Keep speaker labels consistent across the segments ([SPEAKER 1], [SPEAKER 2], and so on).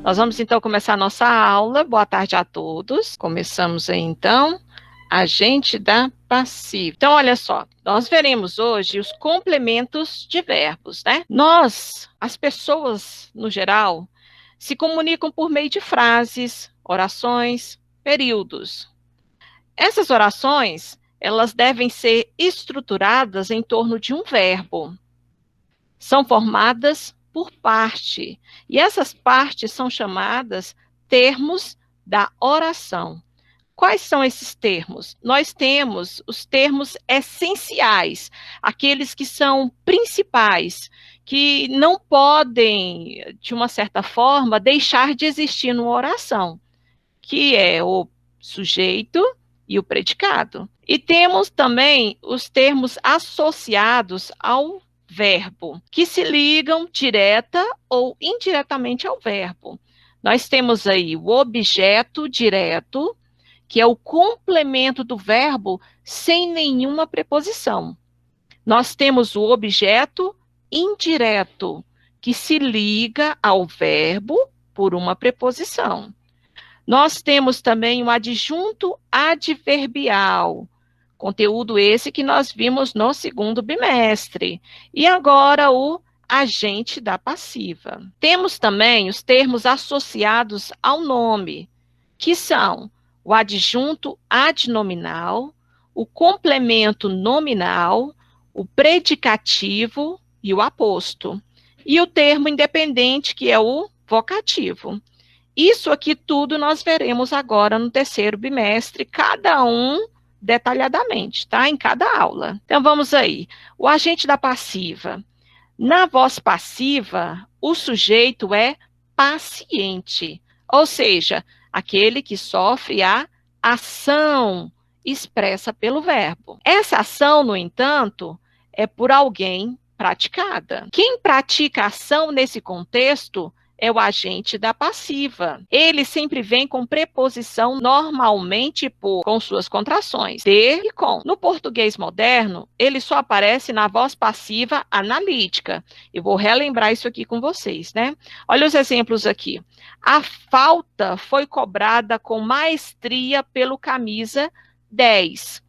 [SPEAKER 1] Nós vamos então começar a nossa aula. Boa tarde a todos. Começamos aí então, agente da passiva. Então, olha só, nós veremos hoje os complementos de verbos, né? As pessoas, no geral, se comunicam por meio de frases, orações, períodos. Essas orações, elas devem ser estruturadas em torno de um verbo. São formadas por parte, e essas partes são chamadas termos da oração. Quais são esses termos? Nós temos os termos essenciais, aqueles que são principais, que não podem, de uma certa forma, deixar de existir numa oração, que é o sujeito e o predicado. E temos também os termos associados ao verbo, que se ligam direta ou indiretamente ao verbo. Nós temos aí o objeto direto, que é o complemento do verbo sem nenhuma preposição. Nós temos o objeto indireto, que se liga ao verbo por uma preposição. Nós temos também o adjunto adverbial, conteúdo esse que nós vimos no segundo bimestre. E agora o agente da passiva. Temos também os termos associados ao nome, que são o adjunto adnominal, o complemento nominal, o predicativo e o aposto. E o termo independente, que é o vocativo. Isso aqui tudo nós veremos agora no terceiro bimestre, cada um detalhadamente, tá? Em cada aula. Então, vamos aí. O agente da passiva. Na voz passiva, o sujeito é paciente, ou seja, aquele que sofre a ação expressa pelo verbo. Essa ação, no entanto, é por alguém praticada. Quem pratica a ação nesse contexto é o agente da passiva. Ele sempre vem com preposição normalmente por, com suas contrações, ter e com. No português moderno, ele só aparece na voz passiva analítica. Eu vou relembrar isso aqui com vocês, né? Olha os exemplos aqui. A falta foi cobrada com maestria pelo camisa 10.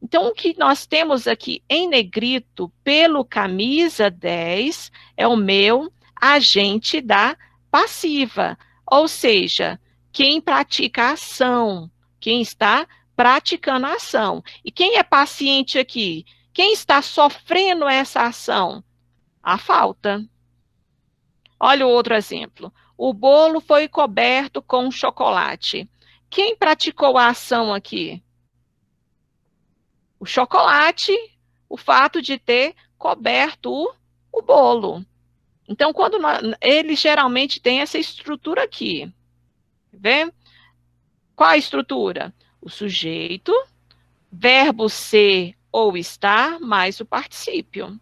[SPEAKER 1] Então, o que nós temos aqui em negrito, pelo camisa 10, é o meu agente da passiva, ou seja, quem pratica a ação, quem está praticando a ação. E quem é paciente aqui? Quem está sofrendo essa ação? A falta. Olha o outro exemplo. O bolo foi coberto com chocolate. Quem praticou a ação aqui? O chocolate, o fato de ter coberto o bolo. Então, ele geralmente tem essa estrutura aqui. Vê? Qual a estrutura? O sujeito, verbo ser ou estar, mais o particípio.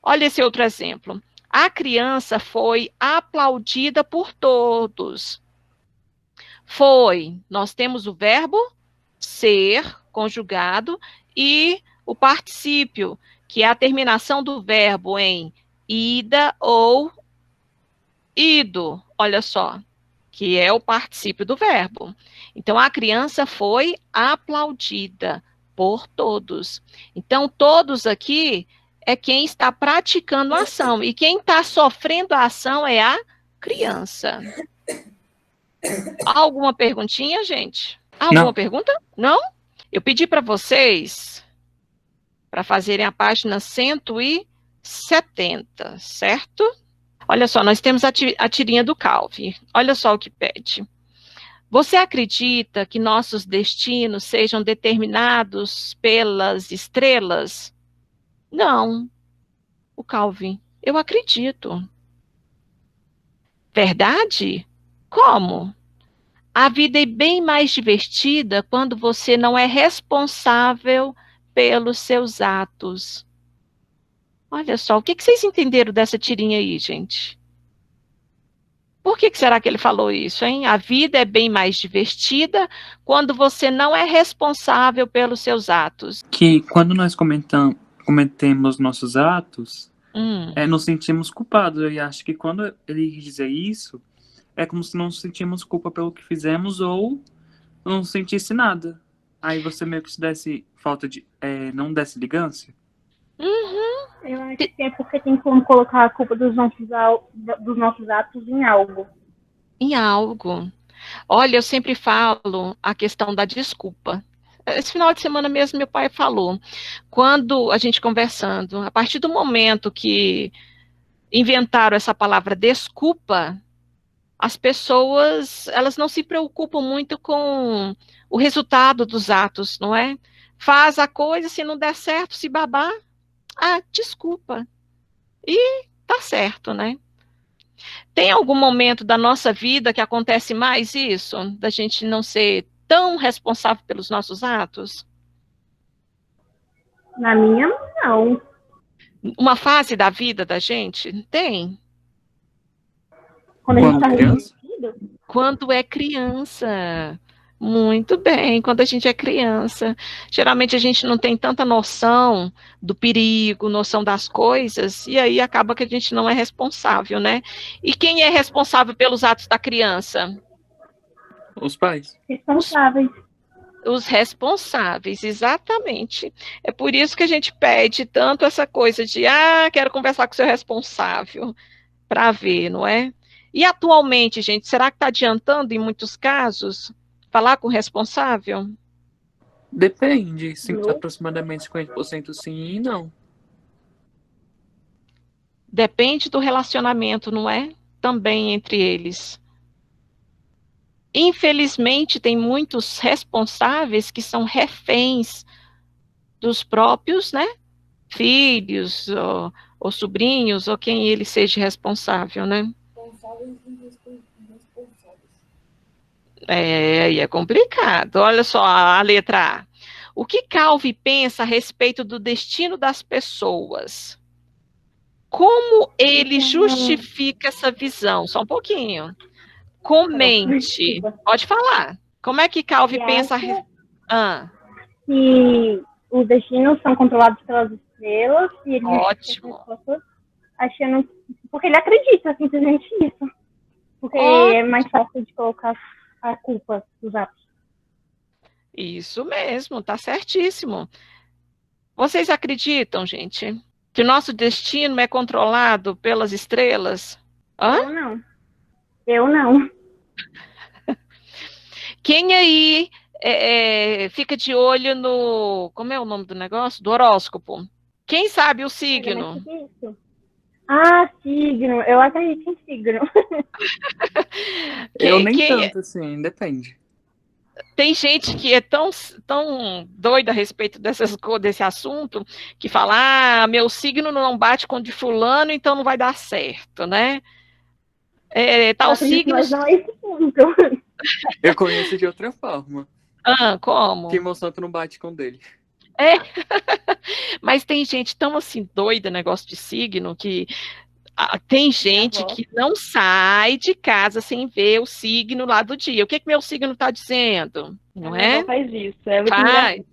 [SPEAKER 1] Olha esse outro exemplo. A criança foi aplaudida por todos. Foi. Nós temos o verbo ser, conjugado, e o particípio, que é a terminação do verbo em ida ou ido, olha só, que é o particípio do verbo. Então, a criança foi aplaudida por todos. Então, todos aqui é quem está praticando a ação, e quem está sofrendo a ação é a criança. Alguma perguntinha, gente? Alguma pergunta? Não? Eu pedi para vocês para fazerem a página 170, certo? Olha só, nós temos a tirinha do Calvin. Olha só o que pede. Você acredita que nossos destinos sejam determinados pelas estrelas? Não. O Calvin, eu acredito. Verdade? Como? A vida é bem mais divertida quando você não é responsável pelos seus atos. Olha só, o que vocês entenderam dessa tirinha aí, gente? Por que será que ele falou isso, hein? A vida é bem mais divertida quando você não é responsável pelos seus atos.
[SPEAKER 2] Que quando nós cometemos nossos atos, nos sentimos culpados. Eu acho que quando ele diz isso, é como se não sentíamos culpa pelo que fizemos ou não sentisse nada. Aí você meio que se desse falta de, não desse ligância.
[SPEAKER 1] Uhum.
[SPEAKER 3] Eu acho que é porque tem como colocar a culpa dos nossos atos em algo.
[SPEAKER 1] Em algo. Olha, eu sempre falo a questão da desculpa. Esse final de semana mesmo, meu pai falou, quando a gente conversando, a partir do momento que inventaram essa palavra desculpa, as pessoas, elas não se preocupam muito com o resultado dos atos, não é? Faz a coisa, se não der certo, se babar, desculpa. E tá certo, né? Tem algum momento da nossa vida que acontece mais isso? Da gente não ser tão responsável pelos nossos atos?
[SPEAKER 3] Na minha, não.
[SPEAKER 1] Uma fase da vida da gente? Tem.
[SPEAKER 3] Quando a gente
[SPEAKER 2] Quando
[SPEAKER 3] tá
[SPEAKER 2] criança?
[SPEAKER 3] repreendido,
[SPEAKER 1] Quando é criança. Muito bem, quando a gente é criança. Geralmente a gente não tem tanta noção do perigo, noção das coisas, e aí acaba que a gente não é responsável, né? E quem é responsável pelos atos da criança?
[SPEAKER 2] Os pais.
[SPEAKER 3] responsáveis.
[SPEAKER 1] Os responsáveis, exatamente. É por isso que a gente pede tanto essa coisa de, quero conversar com o seu responsável, para ver, não é? E atualmente, gente, será que está adiantando em muitos casos falar com o responsável?
[SPEAKER 2] Depende,
[SPEAKER 3] Não.
[SPEAKER 2] aproximadamente 50% sim e não.
[SPEAKER 1] Depende do relacionamento, não é? Também entre eles. Infelizmente, tem muitos responsáveis que são reféns dos próprios, né? Filhos, ou sobrinhos, ou quem ele seja responsável, né? E é complicado. Olha só a letra A. O que Calvi pensa a respeito do destino das pessoas? Como ele justifica essa visão? Só um pouquinho. Comente.
[SPEAKER 3] Desculpa.
[SPEAKER 1] Pode falar. Como é que Calvi
[SPEAKER 3] Ele
[SPEAKER 1] pensa
[SPEAKER 3] acha que os destinos são controlados pelas estrelas e ele
[SPEAKER 1] Ótimo.
[SPEAKER 3] achando. Porque ele acredita simplesmente nisso. Porque é mais fácil de colocar a culpa dos atos.
[SPEAKER 1] Isso mesmo, tá certíssimo. Vocês acreditam, gente, que o nosso destino é controlado pelas estrelas?
[SPEAKER 3] Eu não. Eu não.
[SPEAKER 1] Quem aí fica de olho no... Como é o nome do negócio? Do horóscopo. Quem sabe o signo?
[SPEAKER 3] Signo. Eu acredito em signo.
[SPEAKER 2] Eu nem tanto, assim, depende.
[SPEAKER 1] Tem gente que é tão doida a respeito desse assunto, que fala, meu signo não bate com o de fulano, então não vai dar certo, né? Tal signo...
[SPEAKER 3] Mas não é esse ponto.
[SPEAKER 2] Eu conheço de outra forma.
[SPEAKER 1] Como?
[SPEAKER 2] Que emoção que não bate com dele.
[SPEAKER 1] Mas tem gente tão assim doida, negócio de signo, que tem gente que não sai de casa sem ver o signo lá do dia. O que meu signo está dizendo? Não é?
[SPEAKER 4] Faz isso. É muito
[SPEAKER 1] Faz.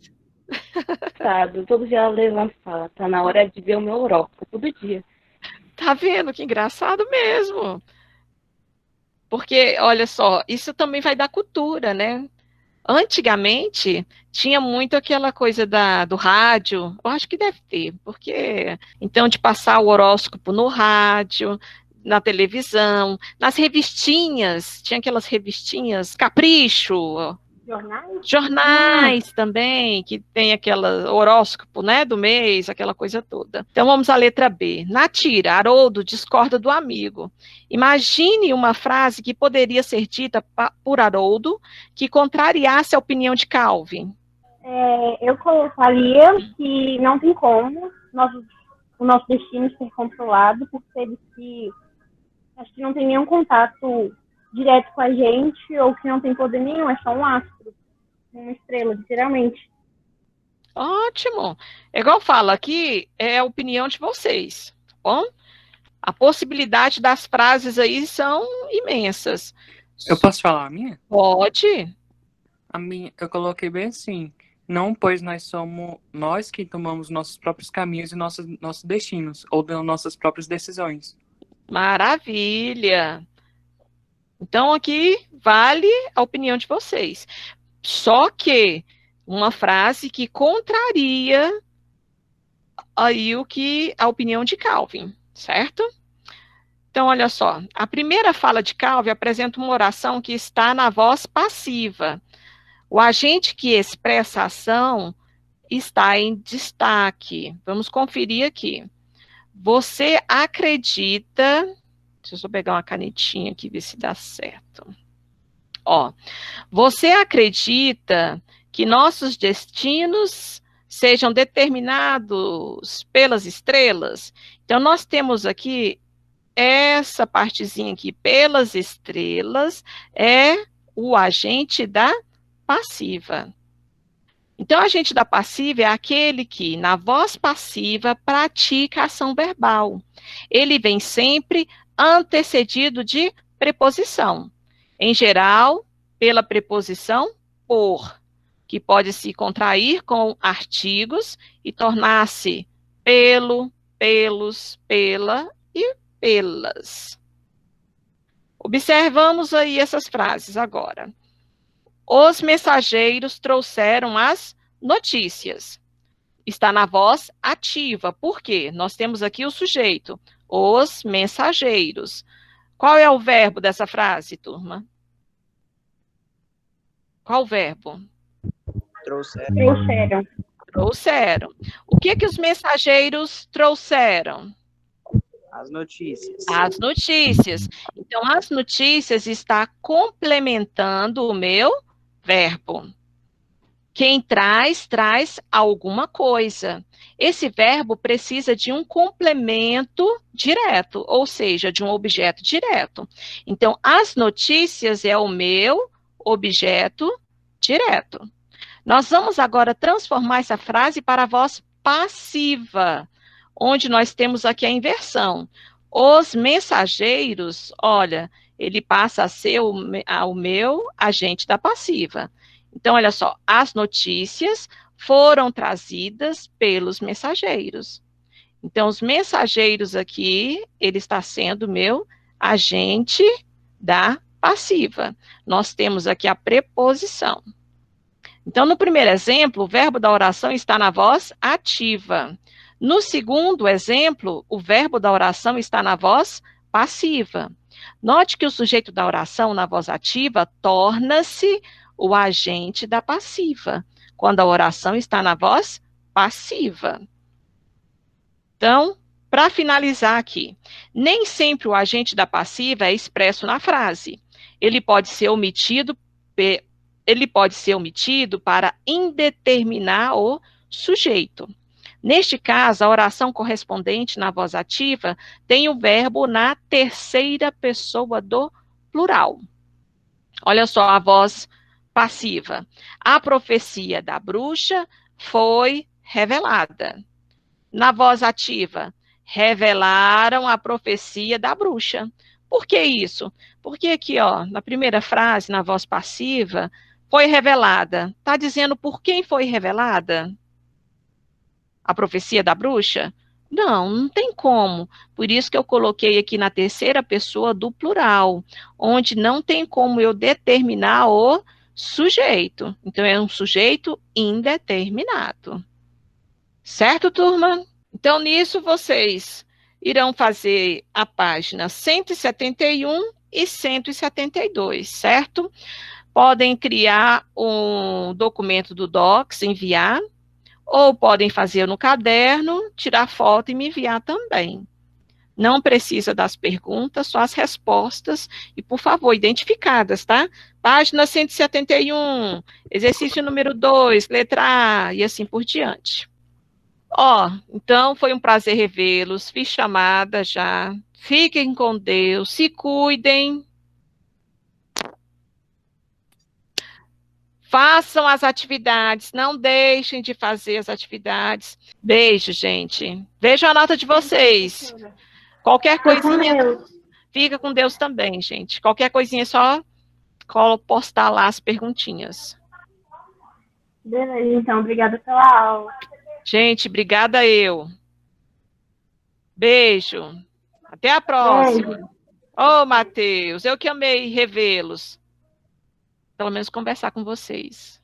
[SPEAKER 4] engraçado. Todo dia ela levanta e fala, tá na hora de ver o meu horóscopo, todo dia.
[SPEAKER 1] Tá vendo que engraçado mesmo? Porque, olha só, isso também vai da cultura, né? Antigamente, tinha muito aquela coisa do rádio, eu acho que deve ter, porque, então, de passar o horóscopo no rádio, na televisão, nas revistinhas, tinha aquelas revistinhas Capricho, jornais também, que tem aquele horóscopo, né, do mês, aquela coisa toda. Então, vamos à letra B. Na tira, Haroldo discorda do amigo. Imagine uma frase que poderia ser dita por Haroldo que contrariasse a opinião de Calvin.
[SPEAKER 3] Eu colocaria que não tem como o nosso destino ser controlado por seres que acho que não tem nenhum contato direto com a gente ou que não tem poder nenhum, é só um astro, uma estrela, literalmente.
[SPEAKER 1] Ótimo. É igual fala aqui, é a opinião de vocês, tá bom? A possibilidade das frases aí são imensas.
[SPEAKER 2] Eu posso falar a minha?
[SPEAKER 1] Pode.
[SPEAKER 2] A minha, eu coloquei bem assim. Não, pois nós somos nós que tomamos nossos próprios caminhos e nossos destinos, ou nossas próprias decisões.
[SPEAKER 1] Maravilha. Então, aqui vale a opinião de vocês. Só que uma frase que contraria aí a opinião de Calvin, certo? Então, olha só, a primeira fala de Calvin apresenta uma oração que está na voz passiva. O agente que expressa a ação está em destaque. Vamos conferir aqui. Você acredita... Deixa eu só pegar uma canetinha aqui e ver se dá certo. Ó, você acredita que nossos destinos sejam determinados pelas estrelas? Então, nós temos aqui essa partezinha aqui, pelas estrelas, é o agente da passiva. Então, o agente da passiva é aquele que, na voz passiva, pratica a ação verbal. Ele vem sempre antecedido de preposição. Em geral, pela preposição por, que pode se contrair com artigos e tornar-se pelo, pelos, pela e pelas. Observamos aí essas frases agora. Os mensageiros trouxeram as notícias. Está na voz ativa. Por quê? Nós temos aqui o sujeito. Os mensageiros. Qual é o verbo dessa frase, turma? Qual o verbo?
[SPEAKER 3] Trouxeram.
[SPEAKER 1] Trouxeram. O que os mensageiros trouxeram?
[SPEAKER 5] As notícias.
[SPEAKER 1] As notícias. Então, as notícias está complementando o meu verbo. Quem traz, traz alguma coisa. Esse verbo precisa de um complemento direto, ou seja, de um objeto direto. Então, as notícias é o meu objeto direto. Nós vamos agora transformar essa frase para a voz passiva, onde nós temos aqui a inversão. Os mensageiros, olha, ele passa a ser o meu agente da passiva. Então, olha só, as notícias foram trazidas pelos mensageiros. Então, os mensageiros aqui, ele está sendo meu agente da passiva. Nós temos aqui a preposição. Então, no primeiro exemplo, o verbo da oração está na voz ativa. No segundo exemplo, o verbo da oração está na voz passiva. Note que o sujeito da oração, na voz ativa, torna-se o agente da passiva, quando a oração está na voz passiva. Então, para finalizar aqui, nem sempre o agente da passiva é expresso na frase. Ele pode ser omitido para indeterminar o sujeito. Neste caso, a oração correspondente na voz ativa tem o verbo na terceira pessoa do plural. Olha só a voz passiva. A profecia da bruxa foi revelada. Na voz ativa, revelaram a profecia da bruxa. Por que isso? Porque aqui, ó, na primeira frase, na voz passiva, foi revelada. Está dizendo por quem foi revelada? A profecia da bruxa? Não, não tem como. Por isso que eu coloquei aqui na terceira pessoa do plural, onde não tem como eu determinar o sujeito. Então, é um sujeito indeterminado. Certo, turma? Então, nisso, vocês irão fazer a página 171 e 172, certo? Podem criar um documento do Docs, enviar, ou podem fazer no caderno, tirar foto e me enviar também. Não precisa das perguntas, só as respostas, e, por favor, identificadas, tá? Página 171, exercício número 2, letra A, e assim por diante. Ó, então foi um prazer revê-los, fiz chamada já, fiquem com Deus, se cuidem. Façam as atividades, não deixem de fazer as atividades. Beijo, gente. Vejo a nota de vocês. Qualquer coisinha, fica com Deus também, gente. Qualquer coisinha é só postar lá as perguntinhas.
[SPEAKER 3] Beleza, então, obrigada pela aula.
[SPEAKER 1] Gente, obrigada eu. Beijo. Até a próxima.
[SPEAKER 3] Beijo.
[SPEAKER 1] Ô, Matheus, eu que amei revê-los. Pelo menos conversar com vocês.